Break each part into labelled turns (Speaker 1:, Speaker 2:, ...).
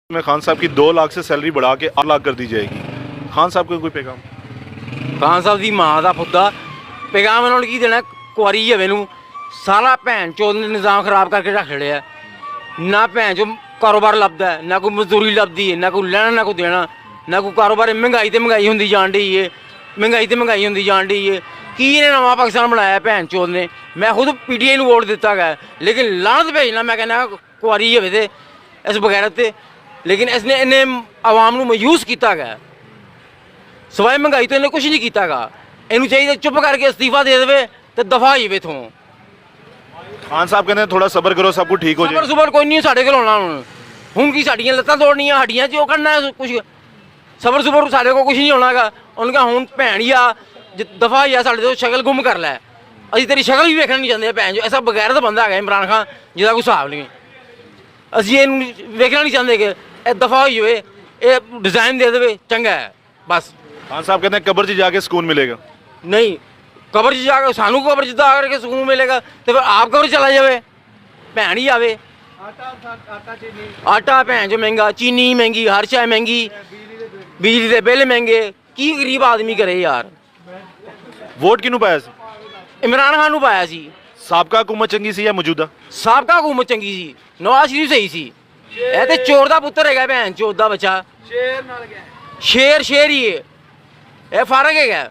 Speaker 1: میں خان صاحب کی 2 लाख سے سیلری بڑھا کے 8 लाख कर दी जाएगी। ਖਾਨ ਸਾਹਿਬ को कोई पैगाम?
Speaker 2: ਖਾਨ ਸਾਹਿਬ ਦੀ ਮਾਂ ਦਾ ਪੁੱਤਾ ਪੈਗਾਮ ਉਹਨਾਂ ਨੂੰ ਕੀ ਦੇਣਾ? ਕੁਆਰੀ ਹੋਵੇ ਨੂੰ ਸਾਰਾ ਭੈਣ ਚੋਦ ਨੇ ਨਿਜ਼ਾਮ ਖਰਾਬ ਕਰਕੇ ਰੱਖ ਛੜਿਆ। ਨਾ ਭੈਣ ਚੋ ਕਾਰੋਬਾਰ ਲੱਭਦਾ ਹੈ, ਨਾ ਕੋਈ ਮਜ਼ਦੂਰੀ ਲੱਭਦੀ ਹੈ, ਨਾ ਕੋਈ ਲੈਣਾ ਨਾ ਕੋਈ ਦੇਣਾ, ਨਾ ਕੋਈ ਕਾਰੋਬਾਰ। ਮਹਿੰਗਾਈ ਤੇ ਮਹਿੰਗਾਈ ਹੁੰਦੀ ਜਾਣ ਡਈ ਏ, ਮਹਿੰਗਾਈ ਤੇ ਮਹਿੰਗਾਈ ਹੁੰਦੀ ਜਾਣ ਡਈ ਏ। ਕੀ ਇਹਨੇ ਨਵਾਂ ਪਾਕਿਸਤਾਨ ਬਣਾਇਆ ਭੈਣ ਚੋਦ ਨੇ? ਮੈਂ ਖੁਦ PTI ਨੂੰ ਵੋਟ ਦਿੱਤਾ ਗਿਆ, ਲੇਕਿਨ ਲਾਹਨਤ ਭੇਜਣਾ ਮੈਂ ਕਹਿੰਦਾ ਕੁਆਰੀ ਹੋਵੇ ਤੇ ਇਸ ਬਗੈਰਤ ਤੇ। ਲੇਕਿਨ ਇਸਨੇ ਇਹਨੇ ਆਵਾਮ ਨੂੰ ਮਾਯੂਸ ਕੀਤਾ ਗਿਆ, ਸਵਾਏ ਮਹਿੰਗਾਈ ਤੋਂ ਇਹਨੇ ਕੁਛ ਨਹੀਂ ਕੀਤਾ ਗਾ। ਇਹਨੂੰ ਚਾਹੀਦਾ ਚੁੱਪ ਕਰਕੇ ਅਸਤੀਫਾ ਦੇ ਦੇਵੇ ਤੇ ਦਫਾ ਹੋ ਜਾਵੇ ਇੱਥੋਂ।
Speaker 1: ਖਾਨ ਸਾਹਿਬ ਕਹਿੰਦੇ ਥੋੜਾ ਸਬਰ ਕਰੋ, ਸਭ ਕੁਝ ਠੀਕ ਹੋ ਜਾਏ।
Speaker 2: ਸਬਰ ਕੋਈ ਨਹੀਂ ਸਾਡੇ ਕੋਲ ਹੋਣਾ। ਹੁਣ ਕੀ ਸਾਡੀਆਂ ਲੱਤਾਂ ਤੋੜਨੀਆਂ, ਹੱਡੀਆਂ 'ਚ ਉਹ ਕਰਨਾ ਕੁਛ? ਸਬਰ ਸਾਡੇ ਕੋਲ ਕੁਛ ਨਹੀਂ ਹੋਣਾ ਗਾ। ਉਹਨਾਂ ਕਹਾ ਹੁਣ ਭੈਣ ਹੀ ਆ ਦਫਾ ਹੀ ਆ, ਸਾਡੇ ਤੋਂ ਸ਼ਕਲ ਗੁੰਮ ਕਰ ਲੈ। ਅਸੀਂ ਤੇਰੀ ਸ਼ਕਲ ਵੀ ਵੇਖਣਾ ਨਹੀਂ ਚਾਹੁੰਦੇ। ਭੈਣ ਜੋ ਐਸਾ ਬਗੈਰਤ ਬੰਦਾ ਹੈਗਾ ਇਮਰਾਨ ਖਾਨ, ਜਿਹਦਾ ਕੋਈ ਹਿਸਾਬ ਨਹੀਂ। ਅਸੀਂ ਇਹਨੂੰ ਵੇਖਣਾ ਨਹੀਂ ਚਾਹੁੰਦੇ ਕਿ ਇਹ ਦਫਾ ਹੋਈ ਹੋਵੇ, ਇਹ ਡਿਜ਼ਾਈਨ ਦੇ ਦੇਵੇ, ਚੰਗਾ ਹੈ ਬਸ।
Speaker 1: ਖਾਨ ਸਾਹਿਬ ਕਹਿੰਦੇ ਕਬਰ 'ਚ ਜਾ ਕੇ ਸਕੂਨ ਮਿਲੇਗਾ।
Speaker 2: ਨਹੀਂ, ਕਬਰ 'ਚ ਜਾ ਕੇ ਸਾਨੂੰ ਕਬਰ 'ਚ ਜਾ ਕਰਕੇ ਸਕੂਨ ਮਿਲੇਗਾ ਤੇ ਫਿਰ ਆਪ ਕਬਰ ਚਲਾ ਜਾਵੇ, ਭੈਣ ਹੀ ਆਵੇ। ਆਟਾ ਭੈਣ ਜੋ ਮਹਿੰਗਾ, ਚੀਨੀ ਮਹਿੰਗੀ, ਹਰ ਸ਼ੈ ਮਹਿੰਗੀ, ਬਿਜਲੀ ਦੇ ਬਿੱਲ ਮਹਿੰਗੇ। ਕੀ ਗਰੀਬ ਆਦਮੀ ਕਰੇ ਯਾਰ?
Speaker 1: ਵੋਟ ਕਿਹਨੂੰ ਪਾਇਆ ਸੀ?
Speaker 2: ਇਮਰਾਨ ਖਾਨ ਨੂੰ ਪਾਇਆ ਸੀ।
Speaker 1: ਸਾਬਕਾ ਹਕੂਮਤ ਚੰਗੀ ਸੀ ਜਾਂ ਮੌਜੂਦਾ?
Speaker 2: ਸਾਬਕਾ ਹਕੂਮਤ ਚੰਗੀ ਸੀ, ਨਵਾਜ਼ ਸ਼ਰੀਫ ਸਹੀ ਸੀ। ਇਹ ਤੇ ਚੋਰ ਦਾ ਪੁੱਤਰ ਹੈਗਾ, ਭੈਣ ਚੋਦ ਦਾ ਬੱਚਾ। ਸ਼ੇਰ ਹੀ ਹੈ, ਇਹ ਫਰਕ ਹੈਗਾ।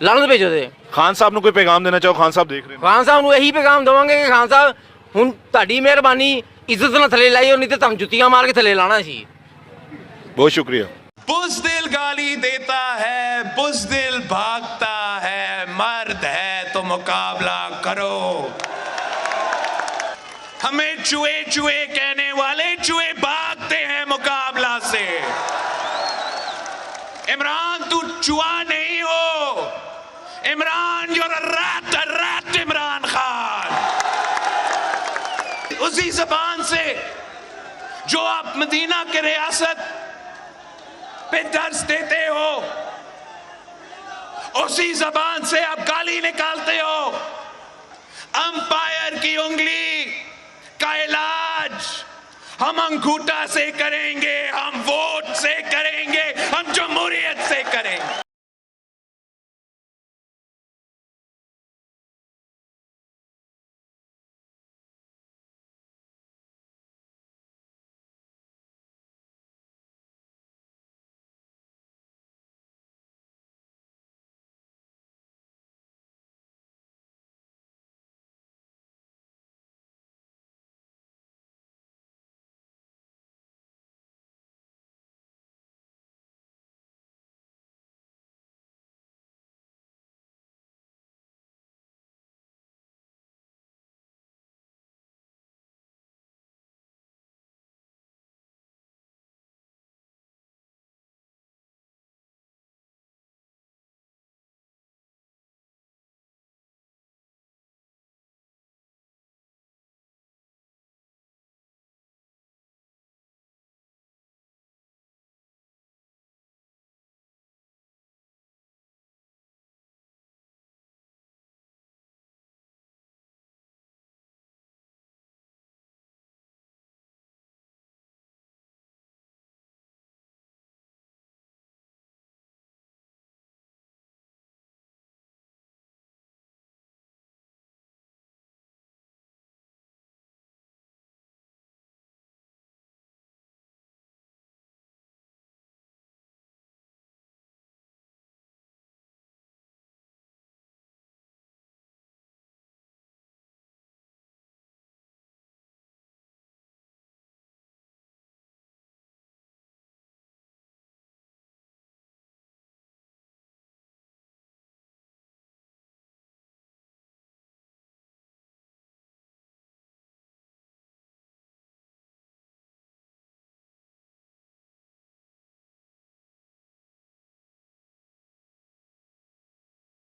Speaker 2: ਲਾਹਨਤ ਭੇਜੋ ਤੇ।
Speaker 1: ਖਾਨ ਸਾਹਿਬ ਨੂੰ ਕੋਈ ਪੈਗਾਮ ਦੇਣਾ ਚਾਹੋ? ਖਾਨ ਸਾਹਿਬ ਦੇਖ ਰਹੇ ਨੇ।
Speaker 2: ਖਾਨ ਸਾਹਿਬ ਨੂੰ ਇਹੀ ਪੈਗਾਮ ਦੇਵਾਂਗੇ ਕਿ ਖਾਨ ਸਾਹਿਬ ਹੁਣ ਤੁਹਾਡੀ ਮਿਹਰਬਾਨੀ, ਇੱਜ਼ਤ ਨਾਲ ਥੱਲੇ ਲਾਈ, ਨਹੀਂ ਤੇ ਤੁਹਾਨੂੰ ਜੁੱਤੀਆਂ ਮਾਰ ਕੇ ਥੱਲੇ ਲਾਣਾ ਸੀ।
Speaker 1: ਬਹੁਤ ਸ਼ੁਕਰੀਆ।
Speaker 3: बुज़दिल गाली देता है, बुज़दिल भागता है, मर्द है तो मुकाबला करो। हमें चूहे चूहे कहने वाले चूहे भागते हैं मुकाबला से। इमरान तू चूहा नहीं हो, Imran you're a rat Imran Khan. उसी ज़बान से जो आप मदीना के रियासत पे दर्स देते हो, उसी जबान से आप गाली निकालते हो। अंपायर की उंगली का इलाज हम अंगूठा से करेंगे, हम वोट से करेंगे, हम जमहूरियत से करेंगे।